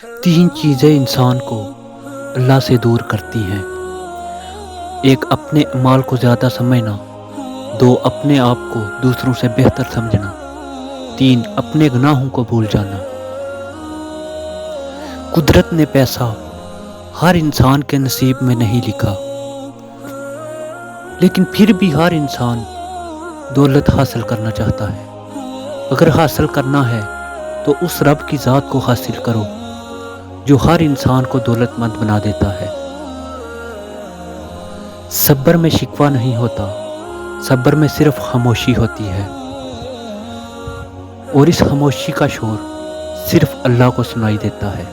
تین چیزیں انسان کو اللہ سے دور کرتی ہیں: ایک، اپنے اعمال کو زیادہ سمجھنا; دو، اپنے آپ کو دوسروں سے بہتر سمجھنا; تین، اپنے گناہوں کو بھول جانا۔ قدرت نے پیسہ ہر انسان کے نصیب میں نہیں لکھا، لیکن پھر بھی ہر انسان دولت حاصل کرنا چاہتا ہے۔ اگر حاصل کرنا ہے تو اس رب کی ذات کو حاصل کرو جو ہر انسان کو دولت مند بنا دیتا ہے۔ صبر میں شکوہ نہیں ہوتا، صبر میں صرف خاموشی ہوتی ہے، اور اس خاموشی کا شور صرف اللہ کو سنائی دیتا ہے۔